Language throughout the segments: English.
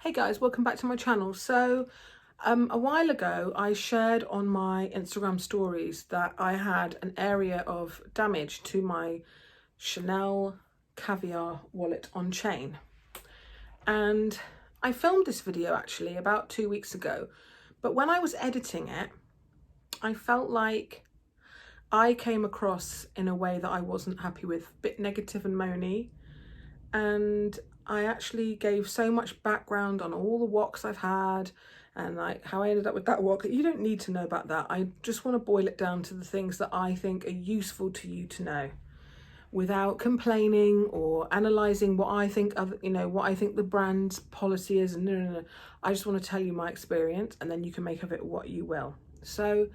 Hey guys, welcome back to my channel. A while ago I shared on my Instagram stories that I had an area of damage to my Chanel caviar wallet on chain. And I filmed this video actually about 2 weeks ago, but when I was editing it, I felt like I came across in a way that I wasn't happy with, a bit negative and moany. And I actually gave so much background on all the woks I've had and like how I ended up with that wok. You don't need to know about that. I just want to boil it down to the things that I think are useful to you to know, without complaining or analysing what I think what I think the brand's policy is. No. I just want to tell you my experience, and then you can make of it what you will. So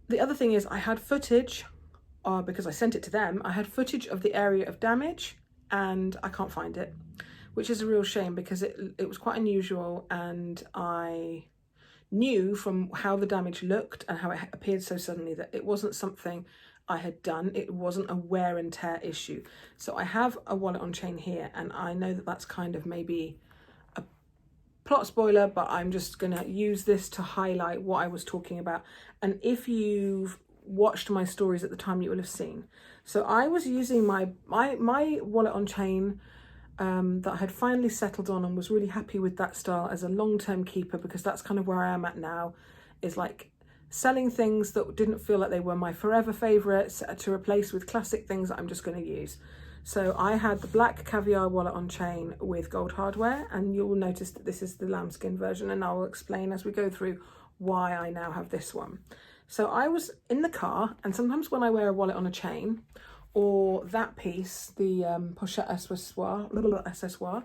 the other thing is I had footage, because I sent it to them, I had footage of the area of damage, and I can't find it, which is a real shame because it was quite unusual, and I knew from how the damage looked and how it appeared so suddenly that it wasn't something I had done. It wasn't a wear and tear issue. So I have a wallet on chain here, and I know that that's kind of maybe a plot spoiler, but I'm just gonna use this to highlight what I was talking about. And if you've watched my stories at the time, you will have seen. So I was using my wallet on chain that I had finally settled on and was really happy with that style as a long-term keeper, because that's kind of where I am at now, is like selling things that didn't feel like they were my forever favorites to replace with classic things that I'm just going to use. So I had the black caviar wallet on chain with gold hardware, and you'll notice that this is the lambskin version, and I'll explain as we go through why I now have this one. So I was in the car, and sometimes when I wear a wallet on a chain, or that piece, the pochette accessoire,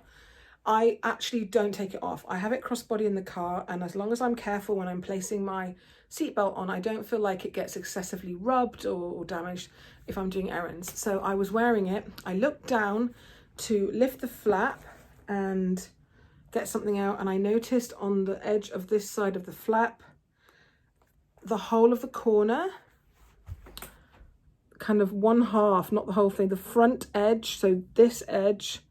I actually don't take it off. I have it crossbody in the car, and as long as I'm careful when I'm placing my seatbelt on, I don't feel like it gets excessively rubbed or damaged if I'm doing errands. So I was wearing it. I looked down to lift the flap and get something out, and I noticed on the edge of this side of the flap, the whole of the corner, kind of one half, not the whole thing, the front edge, so this edge,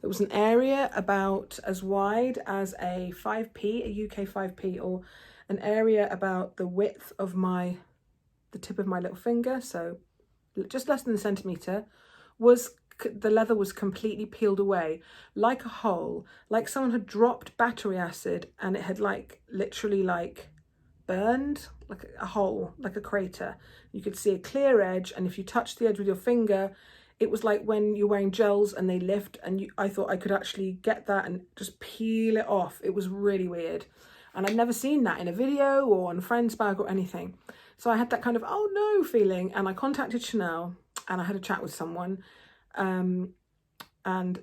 there was an area about as wide as a 5p, a UK 5p, or an area about the width of the tip of my little finger, so just less than a centimetre, the leather was completely peeled away, like a hole, like someone had dropped battery acid and it had literally burned, like a hole, like a crater. You could see a clear edge, and if you touched the edge with your finger, it was like when you're wearing gels and they lift, and I thought I could actually get that and just peel it off. It was really weird, and I'd never seen that in a video or on a friend's bag or anything. So I had that kind of oh no feeling, and I contacted Chanel and I had a chat with someone, and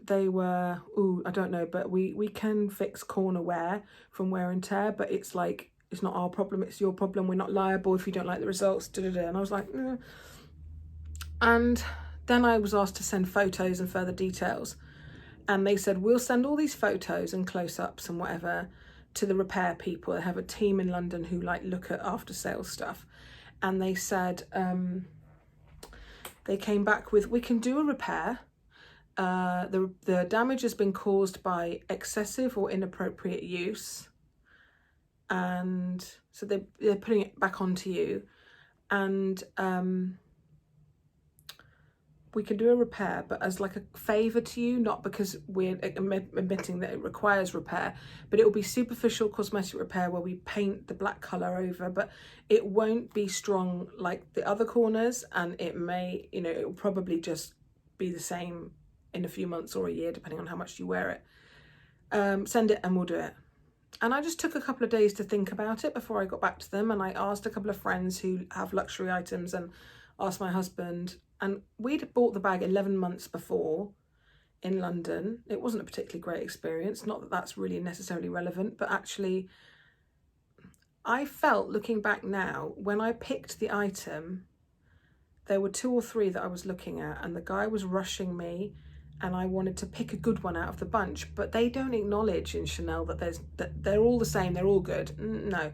they were, I don't know, but we can fix corner wear from wear and tear, but it's not our problem, it's your problem. We're not liable if you don't like the results. And I was like, And then I was asked to send photos and further details. And they said, we'll send all these photos and close-ups and whatever to the repair people. They have a team in London who look at after sales stuff. And they said, they came back with, we can do a repair. The damage has been caused by excessive or inappropriate use. And so they're putting it back onto you, and we can do a repair, but as like a favour to you, not because we're admitting that it requires repair, but it will be superficial cosmetic repair where we paint the black colour over, but it won't be strong like the other corners, and it may, it will probably just be the same in a few months or a year, depending on how much you wear it. Send it and we'll do it. And I just took a couple of days to think about it before I got back to them, and I asked a couple of friends who have luxury items and asked my husband, and we'd bought the bag 11 months before in London. It wasn't a particularly great experience, not that that's really necessarily relevant, but actually I felt, looking back now, when I picked the item, there were 2 or 3 that I was looking at, and the guy was rushing me, and I wanted to pick a good one out of the bunch, but they don't acknowledge in Chanel that they're all the same, they're all good. No,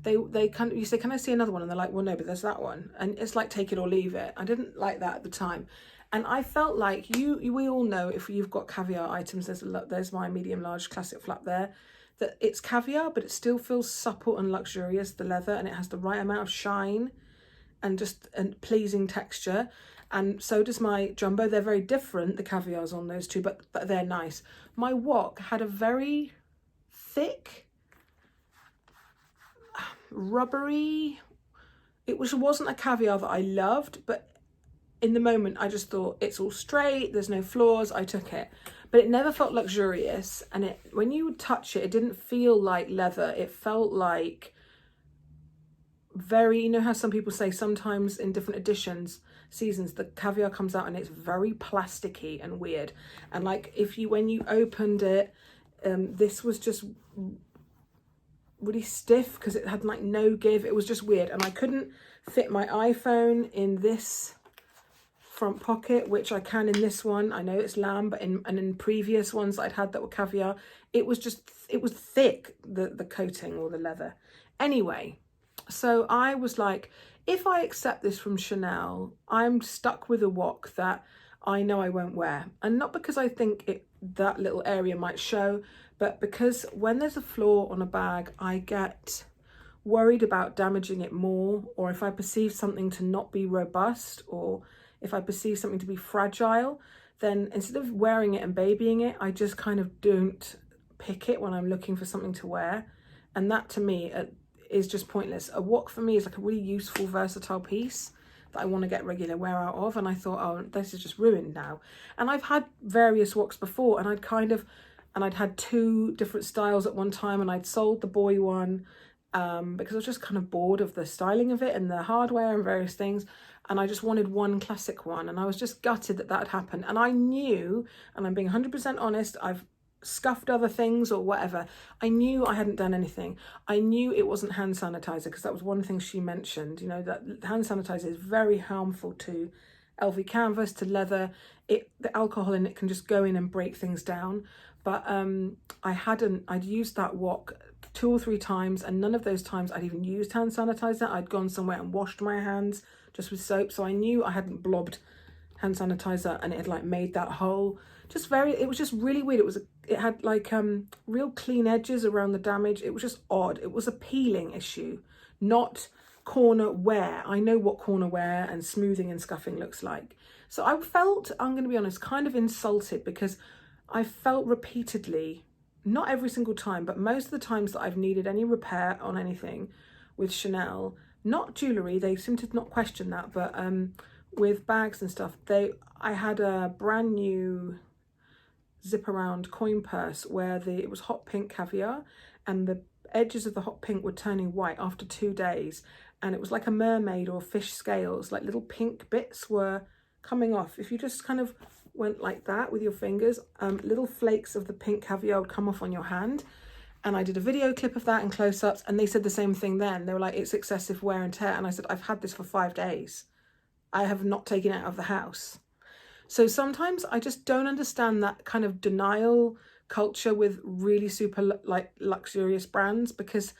you say, can I see another one? And they're like, well, no, but there's that one. And it's like, take it or leave it. I didn't like that at the time. And I felt like we all know, if you've got caviar items, there's my medium large classic flap there, that it's caviar, but it still feels supple and luxurious, the leather, and it has the right amount of shine and just a pleasing texture. And so does my jumbo. They're very different, the caviars on those two, but they're nice. My wok had a very thick, rubbery, it wasn't a caviar that I loved, but in the moment I just thought, it's all straight, there's no flaws, I took it. But it never felt luxurious, and when you would touch it, it didn't feel like leather. It felt like very, you know how some people say sometimes in different editions, seasons, the caviar comes out and it's very plasticky and weird. And like when you opened it, this was just really stiff because it had like no give. It was just weird, and I couldn't fit my iPhone in this front pocket, which I can in this one. I know it's lamb, but in previous ones I'd had that were caviar, it was thick, the coating or the leather. Anyway, so I was like, if I accept this from Chanel, I'm stuck with a wok that I know I won't wear. And not because I think that little area might show, but because when there's a flaw on a bag, I get worried about damaging it more, or if I perceive something to not be robust, or if I perceive something to be fragile, then instead of wearing it and babying it, I just kind of don't pick it when I'm looking for something to wear. And that to me is just pointless. A wok for me is like a really useful, versatile piece that I want to get regular wear out of. And I thought, oh, this is just ruined now. And I've had various woks before, and I'd had two different styles at one time, and I'd sold the boy one because I was just kind of bored of the styling of it and the hardware and various things. And I just wanted one classic one, and I was just gutted that had happened. And I knew, and I'm being 100% honest, I've scuffed other things or whatever. I knew I hadn't done anything. I knew it wasn't hand sanitizer, because that was one thing she mentioned, you know, that hand sanitizer is very harmful to LV canvas, to leather. The alcohol in it can just go in and break things down. But I'd used that wok 2 or 3 times, and none of those times I'd even used hand sanitizer. I'd gone somewhere and washed my hands just with soap, so I knew I hadn't blobbed hand sanitizer and it had like made that hole. It was just really weird. It had like real clean edges around the damage. It was just odd. It was a peeling issue, not corner wear. I know what corner wear and smoothing and scuffing looks like. So I felt, I'm going to be honest, kind of insulted, because I felt repeatedly, not every single time, but most of the times that I've needed any repair on anything with Chanel, not jewellery, they seem to not question that, but with bags and stuff, I had a brand new zip around coin purse where it was hot pink caviar, and the edges of the hot pink were turning white after 2 days, and it was like a mermaid or fish scales, like little pink bits were coming off. If you just kind of went like that with your fingers, little flakes of the pink caviar would come off on your hand. And I did a video clip of that and close-ups, and they said the same thing then. They were like, it's excessive wear and tear. And I said, I've had this for 5 days. I have not taken it out of the house. So sometimes I just don't understand that kind of denial culture with really super luxurious brands, because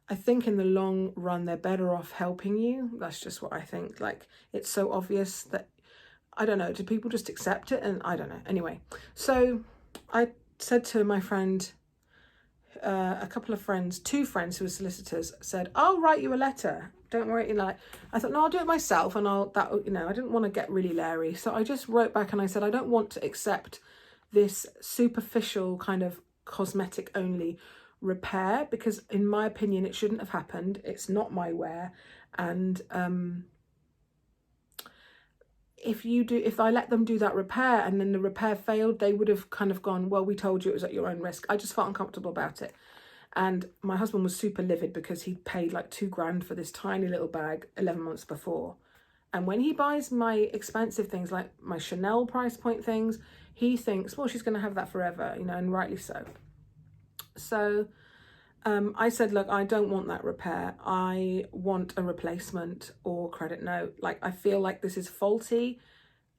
I think in the long run, they're better off helping you. That's just what I think. Like, it's so obvious that, I don't know, do people just accept it? And I don't know. Anyway, so I said to my friend, a couple of friends, 2 friends who were solicitors, said, I'll write you a letter. Don't worry. I thought, no, I'll do it myself. And I didn't want to get really leery. So I just wrote back and I said, I don't want to accept this superficial kind of cosmetic only repair, because in my opinion, it shouldn't have happened. It's not my wear. And if I let them do that repair and then the repair failed, they would have kind of gone, well, we told you it was at your own risk. I just felt uncomfortable about it. And my husband was super livid because he paid like $2,000 for this tiny little bag 11 months before. And when he buys my expensive things, like my Chanel price point things, he thinks, well, she's going to have that forever, and rightly so. So I said, look, I don't want that repair. I want a replacement or credit note. Like, I feel like this is faulty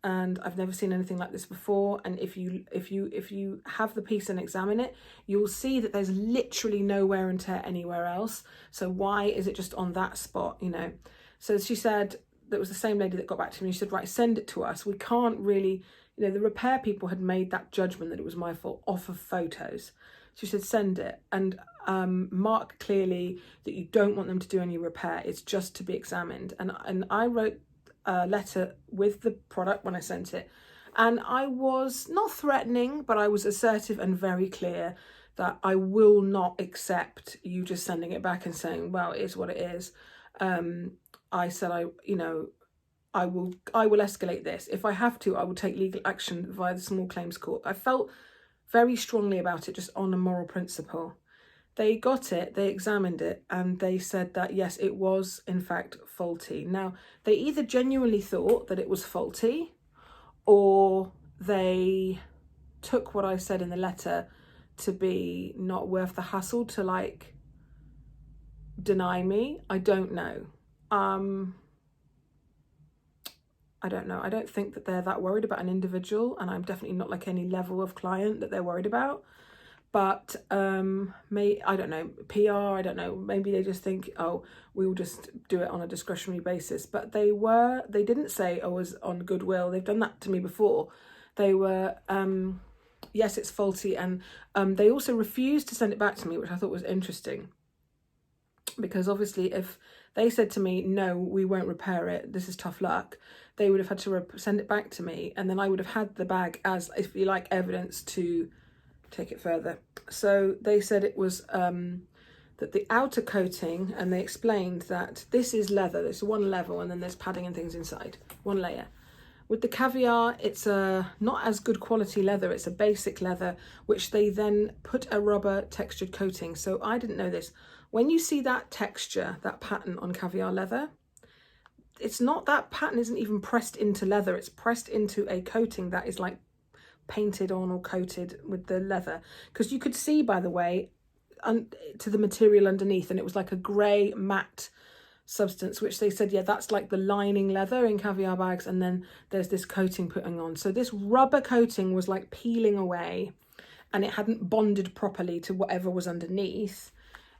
and I've never seen anything like this before. And if you have the piece and examine it, you'll see that there's literally no wear and tear anywhere else. So why is it just on that spot, So she said, that was the same lady that got back to me. She said, right, send it to us. We can't really, the repair people had made that judgment that it was my fault off of photos. She said, send it and mark clearly that you don't want them to do any repair. It's just to be examined. And I wrote a letter with the product when I sent it. And I was not threatening, but I was assertive and very clear that I will not accept you just sending it back and saying, well, it is what it is. I said, I will escalate this. If I have to, I will take legal action via the small claims court. I felt very strongly about it, just on a moral principle. They got it, they examined it, and they said that, yes, it was in fact faulty. Now, they either genuinely thought that it was faulty, or they took what I said in the letter to be not worth the hassle to like deny me. I don't know. I don't know. I don't think that they're that worried about an individual, and I'm definitely not like any level of client that they're worried about. But I don't know, PR, I don't know, maybe they just think, oh, we will just do it on a discretionary basis. But they didn't say, oh, it was on goodwill. They've done that to me before. They were, yes, it's faulty. And they also refused to send it back to me, which I thought was interesting. Because obviously if they said to me, no, we won't repair it, this is tough luck, they would have had to send it back to me. And then I would have had the bag as, if you like, evidence to take it further. So they said it was that the outer coating, and they explained that this is leather, there's one level and then there's padding and things inside, one layer. With the caviar, it's a not as good quality leather, it's a basic leather, which they then put a rubber textured coating. So I didn't know this. When you see that texture, that pattern on caviar leather, it's not, that pattern isn't even pressed into leather, it's pressed into a coating that is like painted on or coated with the leather. Because you could see, by the way, to the material underneath, and it was like a grey matte substance, which they said, yeah, that's like the lining leather in caviar bags, and then there's this coating putting on. So this rubber coating was like peeling away, and it hadn't bonded properly to whatever was underneath.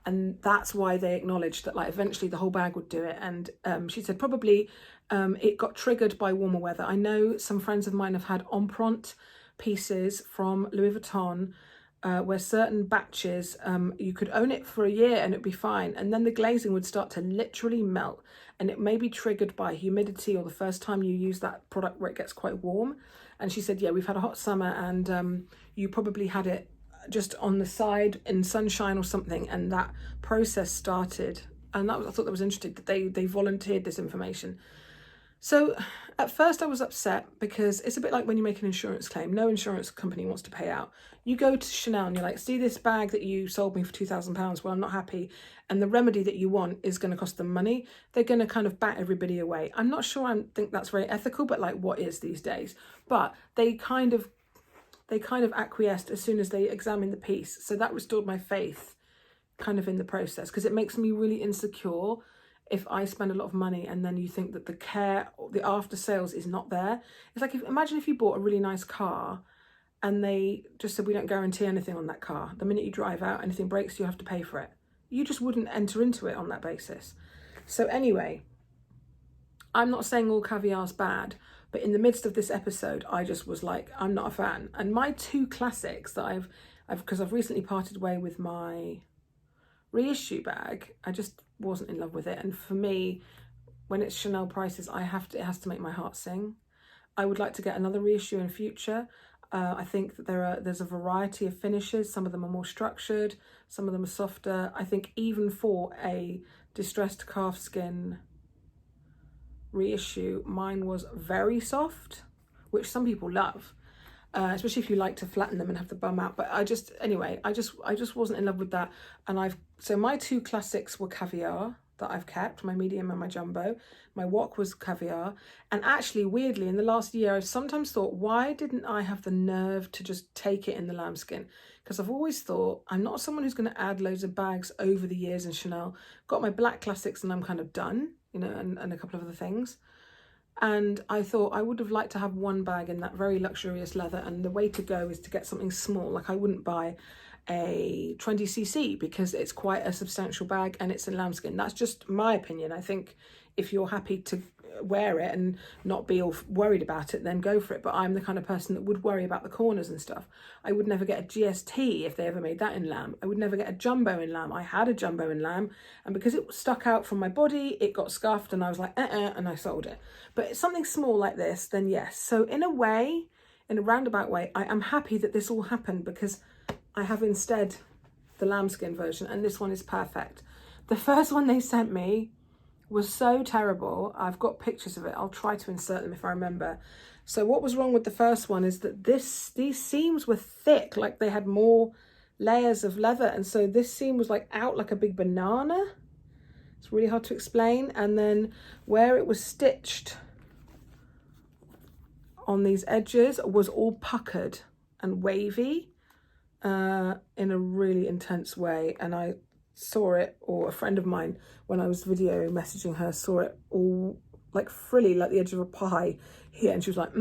And that's why they acknowledged that like eventually the whole bag would do it. And she said probably it got triggered by warmer weather. I know some friends of mine have had empreinte pieces from Louis Vuitton where certain batches, you could own it for a year and it'd be fine. And then the glazing would start to literally melt, and it may be triggered by humidity or the first time you use that product where it gets quite warm. And she said, yeah, we've had a hot summer, and you probably had it just on the side in sunshine or something, and that process started. And that was, I thought that was interesting that they volunteered this information. So at first I was upset, because it's a bit like when you make an insurance claim. No insurance company wants to pay out. You go to Chanel and you're like, see this bag that you sold me for £2,000, well, I'm not happy, and the remedy that you want is going to cost them money. They're going to kind of bat everybody away. I'm not sure I think that's very ethical, but like, what is these days? But they kind of acquiesced as soon as they examined the piece. So that restored my faith kind of in the process, because it makes me really insecure if I spend a lot of money and then you think that the care, the after sales is not there. It's like, imagine if you bought a really nice car and they just said, we don't guarantee anything on that car. The minute you drive out, anything breaks, you have to pay for it. You just wouldn't enter into it on that basis. So anyway, I'm not saying all caviar's bad, but in the midst of this episode, I just was like, I'm not a fan. And my two classics that because I've recently parted way with my reissue bag, I just wasn't in love with it. And for me, when it's Chanel prices, it has to make my heart sing. I would like to get another reissue in future. I think that there's a variety of finishes. Some of them are more structured, some of them are softer. I think even for a distressed calfskin reissue, mine was very soft, which some people love, especially if you like to flatten them and have the bum out. But I just wasn't in love with that. And so my two classics were caviar that I've kept, my medium and my jumbo. My wok was caviar. And actually, weirdly, in the last year, I've sometimes thought, why didn't I have the nerve to just take it in the lambskin? Because I've always thought, I'm not someone who's going to add loads of bags over the years in Chanel. Got my black classics and I'm kind of done, and a couple of other things. And I thought I would have liked to have one bag in that very luxurious leather, and the way to go is to get something small. Like, I wouldn't buy a 20cc because it's quite a substantial bag and it's in lambskin. That's just my opinion. I think if you're happy to wear it and not be all worried about it, then go for it. But I'm the kind of person that would worry about the corners and stuff. I would never get a GST if they ever made that in lamb. I would never get a jumbo in lamb. I had a jumbo in lamb, and because it stuck out from my body, it got scuffed, and I was like, and I sold it. But it's something small like this, then yes. So in a way, in a roundabout way, I am happy that this all happened, because I have instead the lambskin version, and this one is perfect. The first one they sent me was so terrible. I've got pictures of it. I'll try to insert them if I remember. So what was wrong with the first one is that these seams were thick, like they had more layers of leather, and so this seam was like out like a big banana. It's really hard to explain. And then where it was stitched on these edges was all puckered and wavy in a really intense way. And I saw it, or a friend of mine, when I was video messaging her, saw it all like frilly, like the edge of a pie here, and she was like,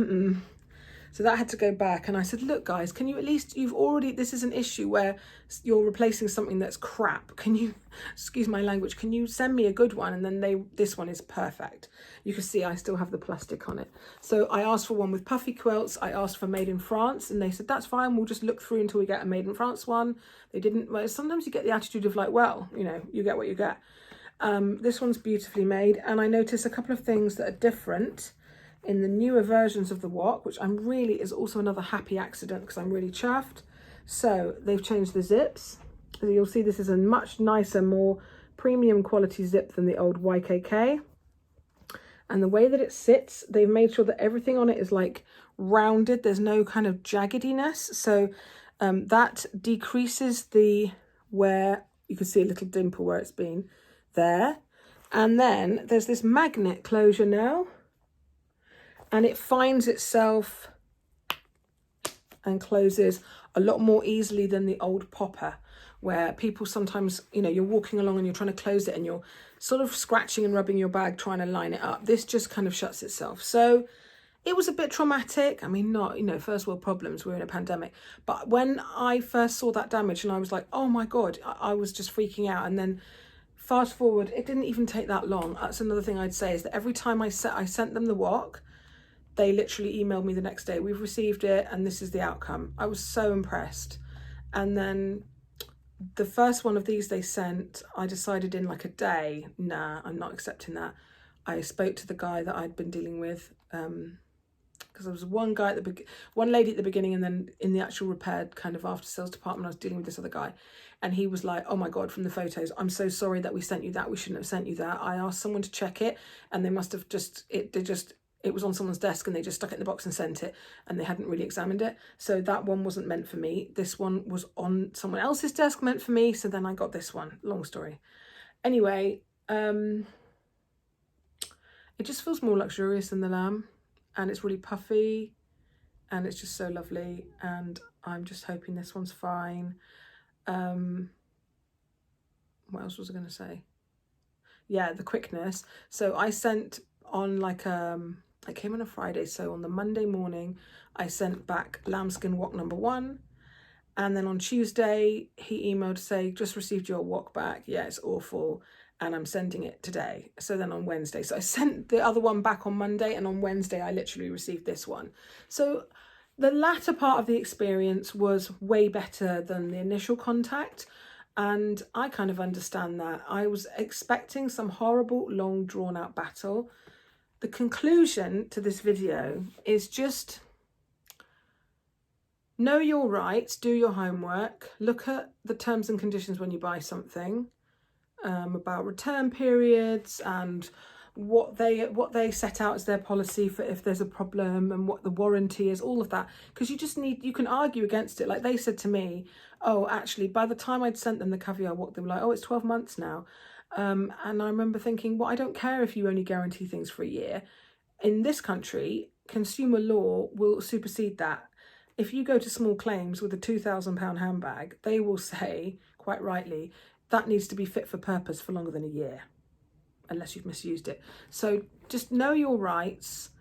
So that had to go back, and I said, look guys, can you at least, this is an issue where you're replacing something that's crap. Can you, excuse my language, can you send me a good one? And then this one is perfect. You can see I still have the plastic on it. So I asked for one with puffy quilts. I asked for made in France, and they said, that's fine, we'll just look through until we get a made in France one. They didn't. Well, sometimes you get the attitude of like, well, you know, you get what you get. This one's beautifully made, and I noticed a couple of things that are different in the newer versions of the wok, which is also another happy accident because I'm really chuffed. So they've changed the zips. So you'll see this is a much nicer, more premium quality zip than the old YKK. And the way that it sits, they've made sure that everything on it is like rounded. There's no kind of jaggediness. So that decreases where you can see a little dimple where it's been there. And then there's this magnet closure now, and it finds itself and closes a lot more easily than the old popper, where people sometimes, you know, you're walking along and you're trying to close it and you're sort of scratching and rubbing your bag trying to line it up. This just kind of shuts itself. So it was a bit traumatic. I mean, not, you know, first world problems, we're in a pandemic. But when I first saw that damage, and I was like, oh my God, I was just freaking out. And then fast forward, it didn't even take that long. That's another thing I'd say, is that every time I sent them the wok, they literally emailed me the next day, we've received it and this is the outcome. I was so impressed. And then the first one of these they sent, I decided in like a day, nah, I'm not accepting that. I spoke to the guy that I'd been dealing with, because there was one lady at the beginning, and then in the actual repair kind of after sales department, I was dealing with this other guy, and he was like, oh my God, from the photos, I'm so sorry that we sent you that. We shouldn't have sent you that. I asked someone to check it, and they must have it was on someone's desk and they just stuck it in the box and sent it, and they hadn't really examined it. So that one wasn't meant for me. This one was on someone else's desk, meant for me. So then I got this one. Long story. Anyway, it just feels more luxurious than the lamb, and it's really puffy, and it's just so lovely. And I'm just hoping this one's fine. What else was I going to say? Yeah, the quickness. So I sent on like I came on a Friday, so on the Monday morning I sent back lambskin wok number 1, and then on Tuesday he emailed to say, just received your wok back, yeah, it's awful, and I'm sending it today. So then on Wednesday, so I sent the other one back on Monday, and on Wednesday I literally received this one. So the latter part of the experience was way better than the initial contact, and I kind of understand that. I was expecting some horrible, long, drawn-out battle. The conclusion to this video is just know your rights, do your homework, look at the terms and conditions when you buy something, about return periods and what they set out as their policy for if there's a problem, and what the warranty is, all of that. Because you can argue against it. Like they said to me, oh, actually, by the time I'd sent them the caviar wok, they were like, oh, it's 12 months now. And I remember thinking, well, I don't care if you only guarantee things for a year. In this country, consumer law will supersede that. If you go to small claims with a £2,000 handbag, they will say, quite rightly, that needs to be fit for purpose for longer than a year, unless you've misused it. So just know your rights,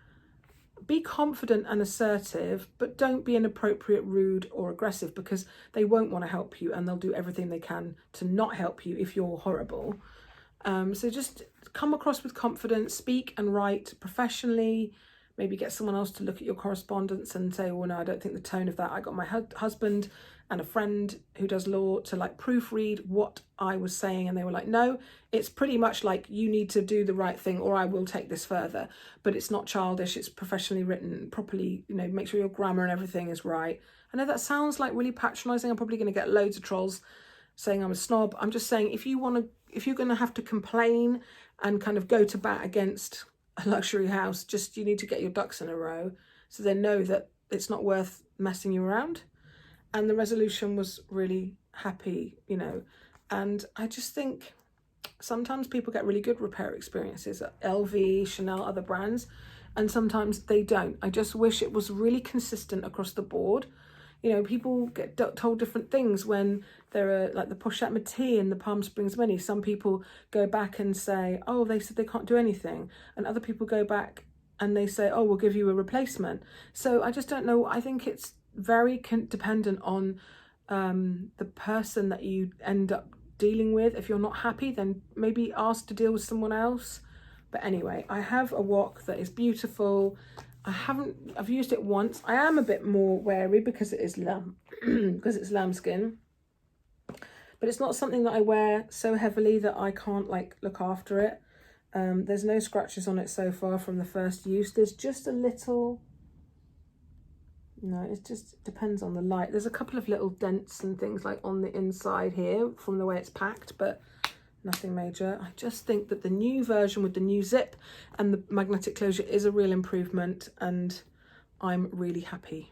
be confident and assertive, but don't be inappropriate, rude or aggressive, because they won't want to help you, and they'll do everything they can to not help you if you're horrible. So just come across with confidence, speak and write professionally. Maybe get someone else to look at your correspondence and say, well, no, I don't think the tone of that. I got my husband and a friend who does law to like proofread what I was saying, and they were like, no, it's pretty much like you need to do the right thing or I will take this further. But it's not childish, it's professionally written, properly, you know, make sure your grammar and everything is right. I know that sounds like really patronising. I'm probably going to get loads of trolls saying I'm a snob. I'm just saying, if you're going to have to complain and kind of go to bat against a luxury house, just you need to get your ducks in a row so they know that it's not worth messing you around. And the resolution was really happy, you know. And I just think sometimes people get really good repair experiences at LV, Chanel, other brands, and sometimes they don't. I just wish it was really consistent across the board. You know, people get told different things when there are like the Pochette Métis and the Palm Springs Mini. Some people go back and say, oh, they said they can't do anything. And other people go back and they say, oh, we'll give you a replacement. So I just don't know. I think it's very dependent on the person that you end up dealing with. If you're not happy, then maybe ask to deal with someone else. But anyway, I have a wok that is beautiful. I've used it once. I am a bit more wary because it is because it's lambskin, but it's not something that I wear so heavily that I can't like look after it. There's no scratches on it so far from the first use. There's just a little, no, it just depends on the light. There's a couple of little dents and things like on the inside here from the way it's packed, but nothing major. I just think that the new version with the new zip and the magnetic closure is a real improvement, and I'm really happy.